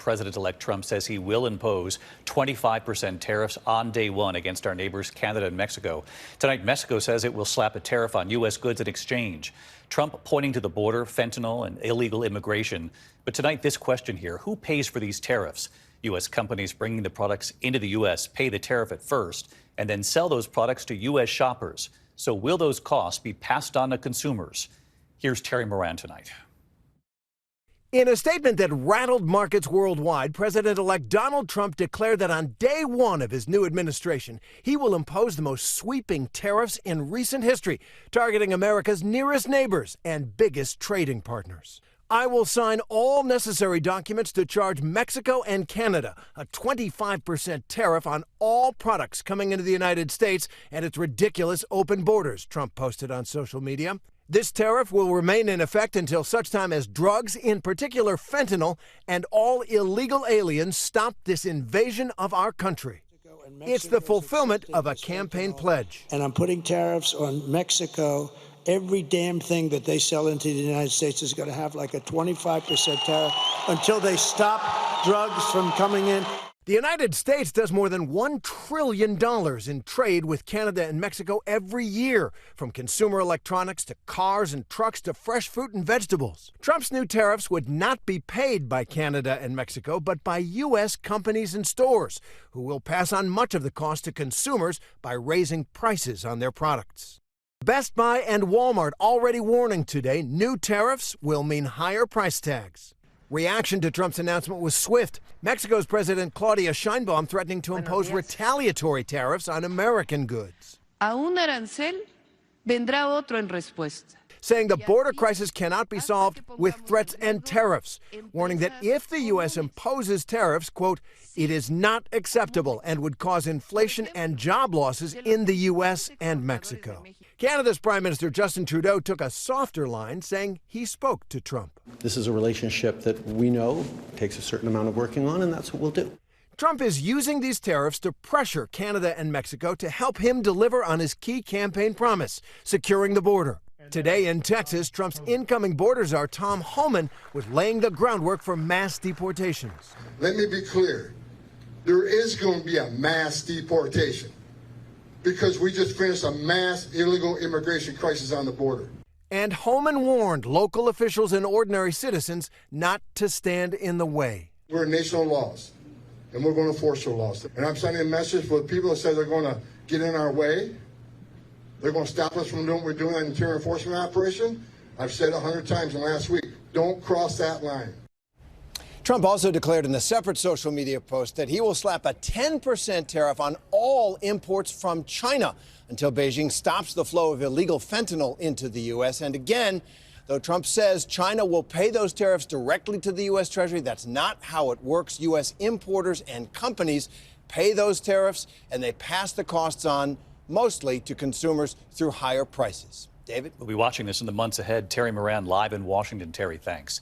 President-elect Trump says he will impose 25% tariffs on day one against our neighbors Canada and Mexico. Tonight, Mexico says it will slap a tariff on U.S. goods in exchange. Trump pointing to the border, fentanyl, and illegal immigration. But tonight, this question here: who pays for these tariffs? U.S. companies bringing the products into the U.S. pay the tariff at first and then sell those products to U.S. shoppers. So will those costs be passed on to consumers? Here's Terry Moran tonight. In a statement that rattled markets worldwide, President-elect Donald Trump declared that on day one of his new administration, he will impose the most sweeping tariffs in recent history, targeting America's nearest neighbors and biggest trading partners. I will sign all necessary documents to charge Mexico and Canada a 25% tariff on all products coming into the United States and its ridiculous open borders, Trump posted on social media. This tariff will remain in effect until such time as drugs, in particular fentanyl, and all illegal aliens stop this invasion of our country. It's the fulfillment of a campaign pledge. And I'm putting tariffs on Mexico. Every damn thing that they sell into the United States is going to have like a 25% tariff until they stop drugs from coming in. The United States does more than $1 trillion in trade with Canada and Mexico every year, from consumer electronics to cars and trucks to fresh fruit and vegetables. Trump's new tariffs would not be paid by Canada and Mexico, but by U.S. companies and stores, who will pass on much of the cost to consumers by raising prices on their products. Best Buy and Walmart already warning today new tariffs will mean higher price tags. Reaction to Trump's announcement was swift. Mexico's President Claudia Sheinbaum threatening to impose retaliatory tariffs on American goods. A un arancel vendrá otro en respuesta. Saying the border crisis cannot be solved with threats and tariffs, warning that if the U.S. imposes tariffs, quote, it is not acceptable and would cause inflation and job losses in the U.S. and Mexico. Canada's Prime Minister Justin Trudeau took a softer line, saying he spoke to Trump. This is a relationship that we know takes a certain amount of working on, and that's what we'll do. Trump is using these tariffs to pressure Canada and Mexico to help him deliver on his key campaign promise, securing the border. Today in Texas, Trump's incoming border czar, Tom Homan, was laying the groundwork for mass deportations. Let me be clear. There is going to be a mass deportation because we just finished a mass illegal immigration crisis on the border. And Homan warned local officials and ordinary citizens not to stand in the way. We're a nation of laws, and we're going to enforce our laws. And I'm sending a message for the people that say they're going to get in our way. They're going to stop us from doing what we're doing on the interior enforcement operation. I've said 100 times in the last week, don't cross that line. Trump also declared in a separate social media post that he will slap a 10% tariff on all imports from China until Beijing stops the flow of illegal fentanyl into the U.S. And again, though Trump says China will pay those tariffs directly to the U.S. Treasury, that's not how it works. U.S. importers and companies pay those tariffs, and they pass the costs on mostly to consumers through higher prices. David? We'll be watching this in the months ahead. Terry Moran live in Washington. Terry, thanks.